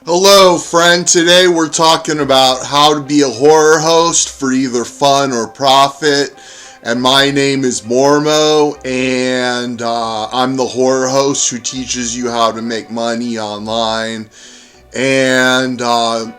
Hello, friend. Today we're talking about how to be a horror host for either fun or profit. And my name is Mormo, and I'm the horror host who teaches you how to make money online. And the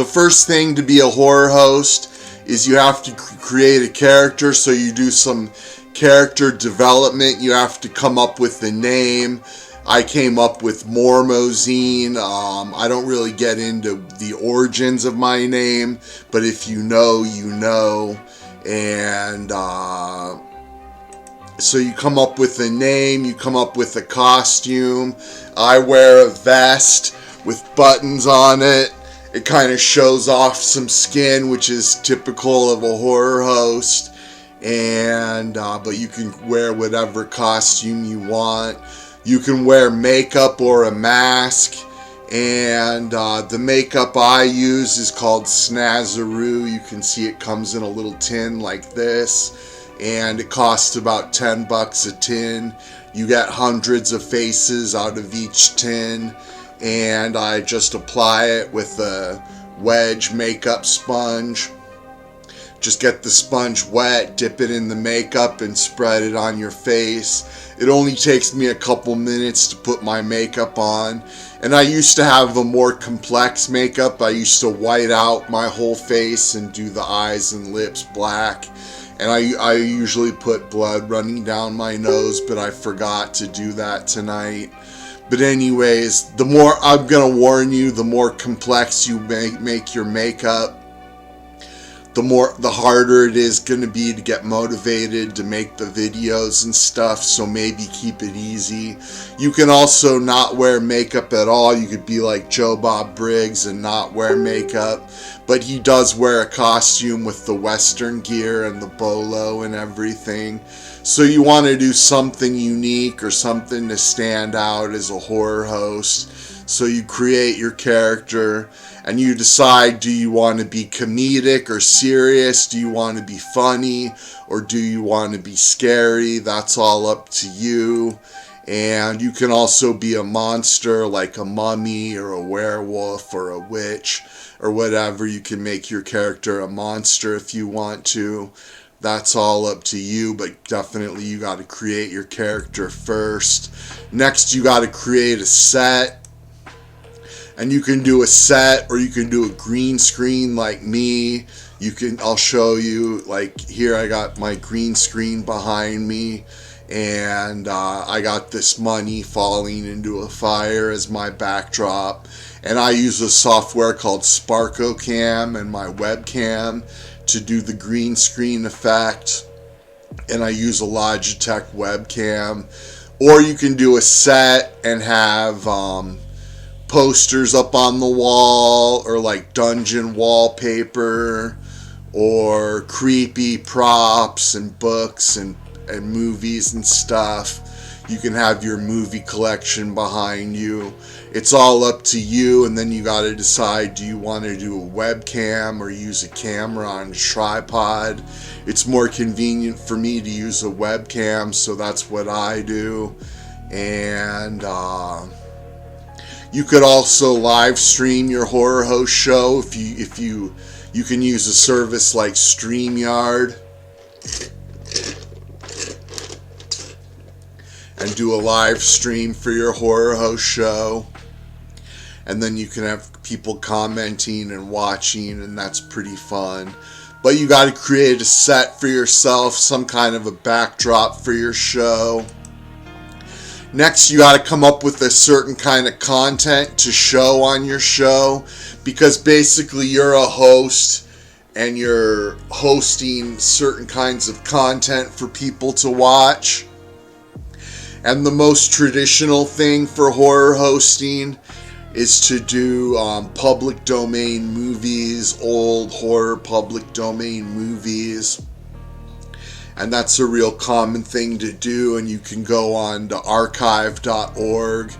first thing to be a horror host is you have to create a character, so you do some character development. You have to come up with the name. I came up with Mormozine. I don't really get into the origins of my name, but if you know, you know. And so you come up with a name, you come up with a costume. I wear a vest with buttons on it. It kind of shows off some skin, which is typical of a horror host. And but you can wear whatever costume you want. You can wear makeup or a mask, and the makeup I use is called Snazaroo. You can see it comes in a little tin like this, and it costs about $10 a tin. You get hundreds of faces out of each tin, and I just apply it with a wedge makeup sponge. Just get the sponge wet, dip it in the makeup, and spread it on your face. It only takes me a couple minutes to put my makeup on. And I used to have a more complex makeup. I used to white out my whole face and do the eyes and lips black. And I usually put blood running down my nose, but I forgot to do that tonight. But anyways, the more, I'm gonna warn you, the more complex you make your makeup, the harder it is going to be to get motivated to make the videos and stuff, so maybe keep it easy. You can also not wear makeup at all. You could be like Joe Bob Briggs and not wear makeup, but he does wear a costume with the Western gear and the bolo and everything. So you want to do something unique or something to stand out as a horror host. So you create your character and you decide, do you want to be comedic or serious? Do you want to be funny or do you want to be scary? That's all up to you. And you can also be a monster like a mummy or a werewolf or a witch or whatever. You can make your character a monster if you want to. That's all up to you, but definitely you got to create your character first. Next, you got to create a set. And you can do a set or you can do a green screen like me. I'll show you, like here I got my green screen behind me, and I got this money falling into a fire as my backdrop. And I use a software called SparkoCam and my webcam to do the green screen effect. And I use a Logitech webcam. Or you can do a set and have posters up on the wall, or like dungeon wallpaper, or creepy props and books and movies and stuff. You can have your movie collection behind you. It's all up to you, and then you got to decide, do you want to do a webcam or use a camera on a tripod? It's more convenient for me to use a webcam, so that's what I do. And you could also live stream your horror host show if you can use a service like StreamYard and do a live stream for your horror host show. And then you can have people commenting and watching, and that's pretty fun. But you got to create a set for yourself, some kind of a backdrop for your show. Next, you got to come up with a certain kind of content to show on your show, because basically you're a host and you're hosting certain kinds of content for people to watch. And the most traditional thing for horror hosting is to do public domain movies, old horror public domain movies. And that's a real common thing to do, and you can go on to archive.org.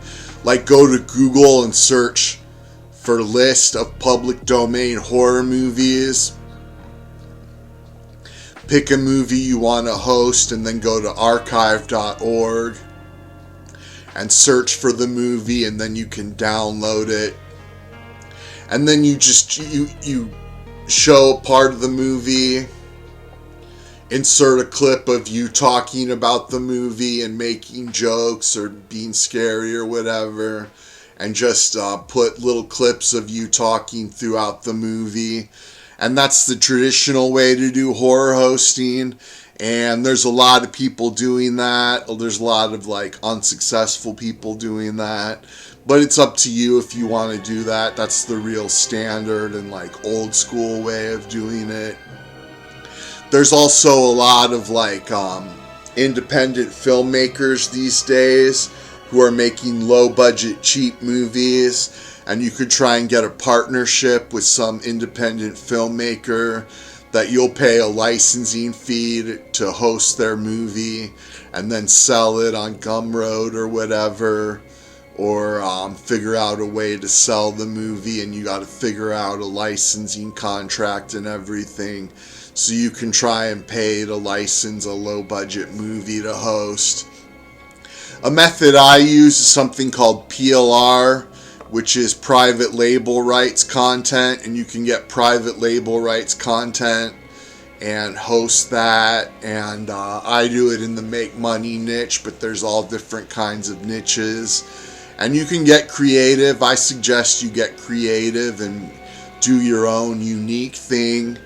Like, go to Google and search for a list of public domain horror movies. Pick a movie you want to host and then go to archive.org. and search for the movie, and then you can download it. And then you show part of the movie, insert a clip of you talking about the movie and making jokes or being scary or whatever, and just put little clips of you talking throughout the movie. And that's the traditional way to do horror hosting. And there's a lot of people doing that. There's a lot of unsuccessful people doing that. But it's up to you if you want to do that. That's the real standard and old school way of doing it. There's also a lot of independent filmmakers these days who are making low budget, cheap movies. And you could try and get a partnership with some independent filmmaker that you'll pay a licensing fee to host their movie and then sell it on Gumroad or whatever, or figure out a way to sell the movie, and you got to figure out a licensing contract and everything, so you can try and pay to license a low budget movie to host. A method I use is something called PLR, which is private label rights content, and you can get private label rights content and host that. And I do it in the make money niche, but there's all different kinds of niches, and you can get creative. I suggest you get creative and do your own unique thing,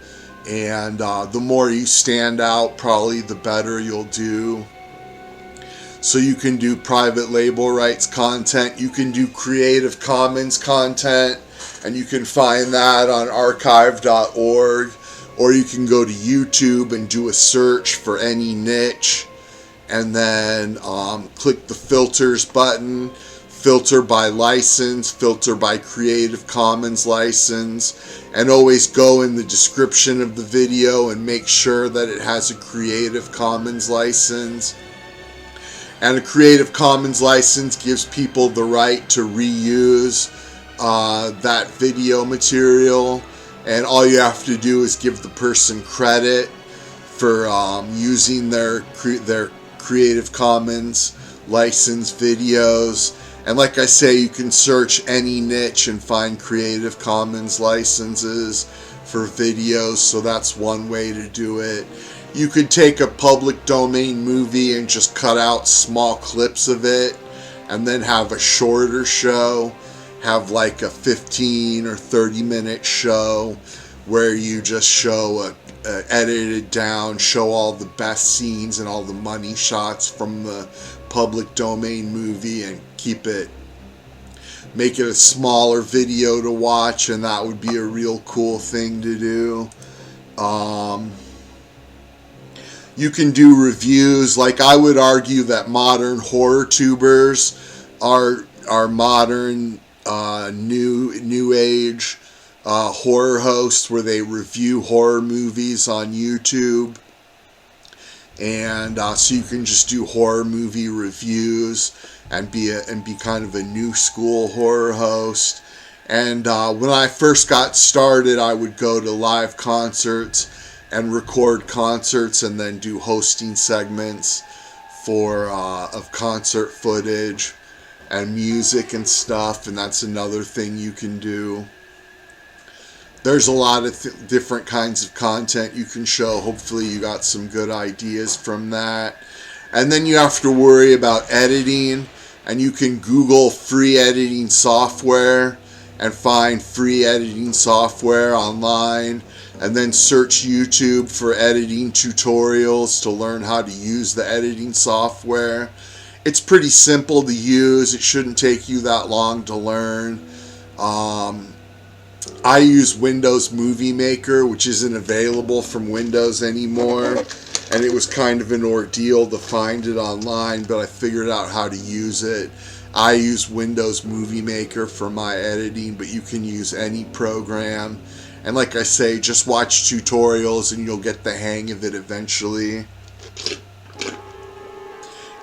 and the more you stand out, probably the better you'll do. So you can do private label rights content, you can do Creative Commons content, and you can find that on archive.org, or you can go to YouTube and do a search for any niche, and then click the filters button, filter by license, filter by Creative Commons license, and always go in the description of the video and make sure that it has a Creative Commons license. And a Creative Commons license gives people the right to reuse that video material, and all you have to do is give the person credit for using their Creative Commons licensed videos. And like I say, you can search any niche and find Creative Commons licenses for videos, so that's one way to do it. You could take a public domain movie and just cut out small clips of it, and then have a shorter show, have a 15 or 30 minute show where you just show edited down, show all the best scenes and all the money shots from the public domain movie, and make it a smaller video to watch, and that would be a real cool thing to do. You can do reviews. I would argue that modern horror tubers are modern new age horror hosts, where they review horror movies on YouTube, and so you can just do horror movie reviews and be kind of a new school horror host. And when I first got started, I would go to live concerts and record concerts, and then do hosting segments of concert footage and music and stuff, and that's another thing you can do. There's a lot of different kinds of content you can show. Hopefully you got some good ideas from that. And then you have to worry about editing, and you can Google free editing software and find free editing software online, and then search YouTube for editing tutorials to learn how to use the editing software. It's pretty simple to use. It shouldn't take you that long to learn. I use Windows Movie Maker, which isn't available from Windows anymore, and it was kind of an ordeal to find it online, but I figured out how to use it. I use Windows Movie Maker for my editing, but you can use any program. And like I say, just watch tutorials and you'll get the hang of it eventually.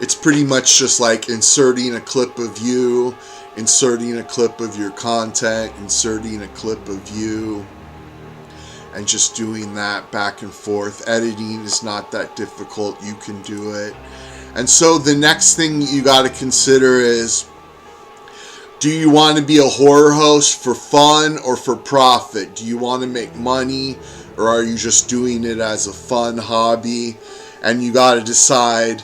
It's pretty much just like inserting a clip of you, inserting a clip of your content, inserting a clip of you, and just doing that back and forth. Editing is not that difficult. You can do it. And so the next thing you got to consider is, do you want to be a horror host for fun or for profit? Do you want to make money, or are you just doing it as a fun hobby? And you got to decide,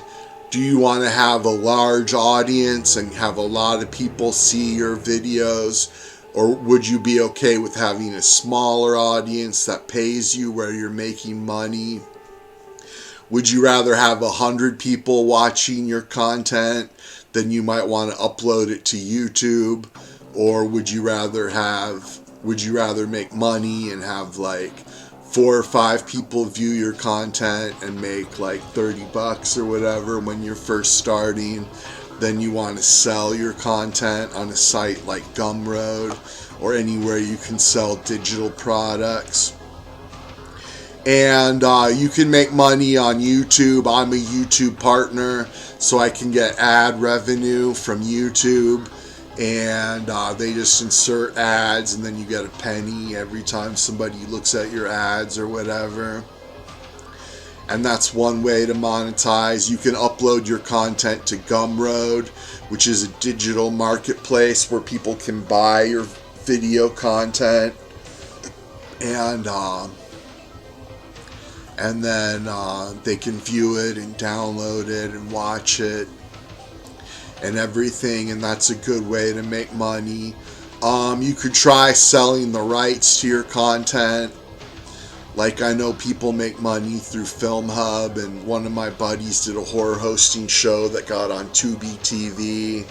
do you want to have a large audience and have a lot of people see your videos? Or would you be okay with having a smaller audience that pays you where you're making money? Would you rather have 100 people watching your content than you might want to upload it to YouTube? Or would you rather make money and have like 4 or 5 people view your content and make like $30 or whatever when you're first starting? Then you want to sell your content on a site like Gumroad or anywhere you can sell digital products. And you can make money on YouTube. I'm a YouTube partner, so I can get ad revenue from YouTube. And they just insert ads, and then you get a penny every time somebody looks at your ads or whatever. And that's one way to monetize. You can upload your content to Gumroad, which is a digital marketplace where people can buy your video content. And then they can view it and download it and watch it and everything, and that's a good way to make money. You could try selling the rights to your content. Like, I know people make money through Film Hub, and one of my buddies did a horror hosting show that got on Tubi TV.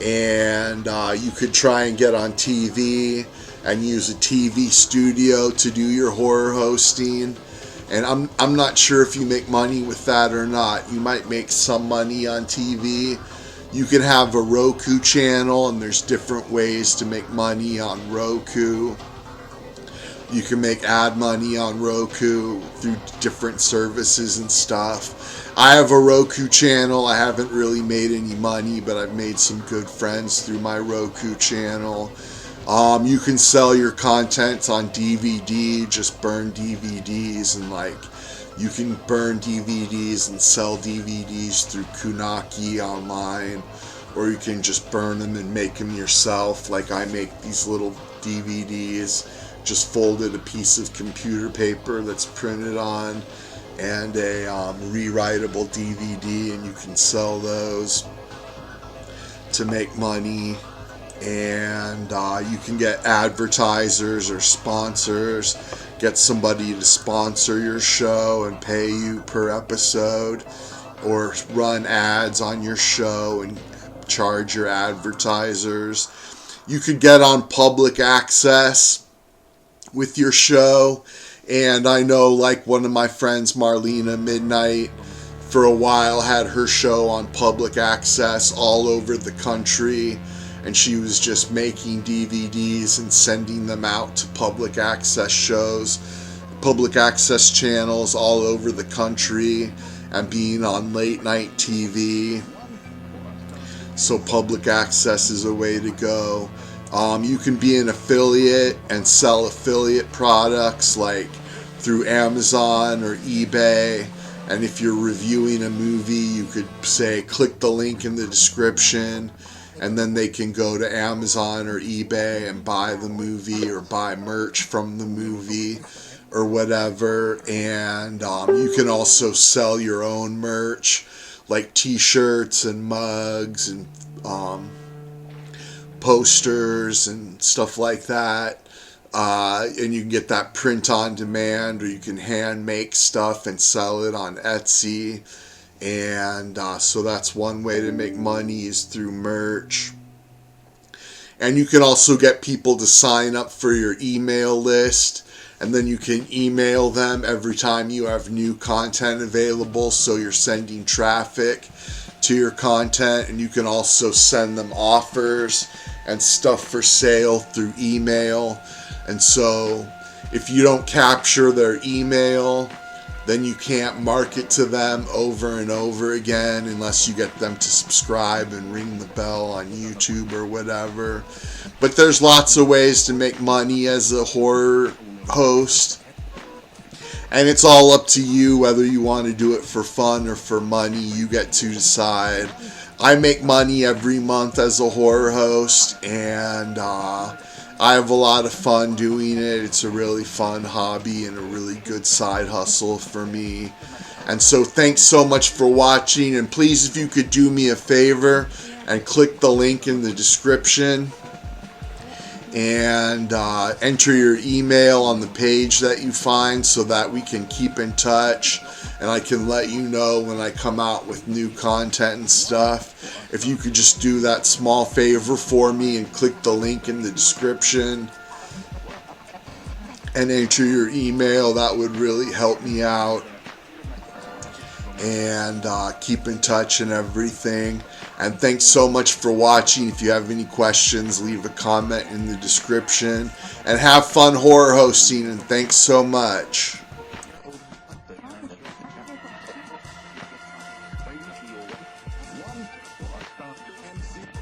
And you could try and get on TV and use a TV studio to do your horror hosting. And I'm not sure if you make money with that or not. You might make some money on TV. You can have a Roku channel, and there's different ways to make money on Roku. You can make ad money on Roku through different services and stuff. I have a Roku channel. I haven't really made any money, but I've made some good friends through my Roku channel. You can sell your content on DVD, just burn DVDs, and like, you can burn DVDs and sell DVDs through Kunaki online, or you can just burn them and make them yourself. Like, I make these little DVDs, just folded a piece of computer paper that's printed on, and a rewritable DVD, and you can sell those to make money. And you can get advertisers or sponsors, get somebody to sponsor your show and pay you per episode, or run ads on your show and charge your advertisers. You could get on public access with your show, and I know, like, one of my friends, Marlena Midnight, for a while had her show on public access all over the country. And she was just making DVDs and sending them out to public access shows, public access channels all over the country, and being on late night TV. So public access is a way to go. You can be an affiliate and sell affiliate products, like through Amazon or eBay. And if you're reviewing a movie, you could say, click the link in the description, and then they can go to Amazon or eBay and buy the movie or buy merch from the movie or whatever. And you can also sell your own merch, like t-shirts and mugs and posters and stuff like that. And you can get that print on demand, or you can hand make stuff and sell it on Etsy. And so that's one way to make money, is through merch. And you can also get people to sign up for your email list, and then you can email them every time you have new content available, so you're sending traffic to your content. And you can also send them offers and stuff for sale through email. And so if you don't capture their email, then you can't market to them over and over again unless you get them to subscribe and ring the bell on YouTube or whatever. But there's lots of ways to make money as a horror host. And it's all up to you whether you want to do it for fun or for money. You get to decide. I make money every month as a horror host, and I have a lot of fun doing it. It's a really fun hobby and a really good side hustle for me. And so thanks so much for watching, and please, if you could do me a favor and click the link in the description and enter your email on the page that you find so that we can keep in touch and I can let you know when I come out with new content and stuff. If you could just do that small favor for me and click the link in the description and enter your email, that would really help me out. And keep in touch and everything. And thanks so much for watching. If you have any questions, leave a comment in the description. And have fun horror hosting, and thanks so much.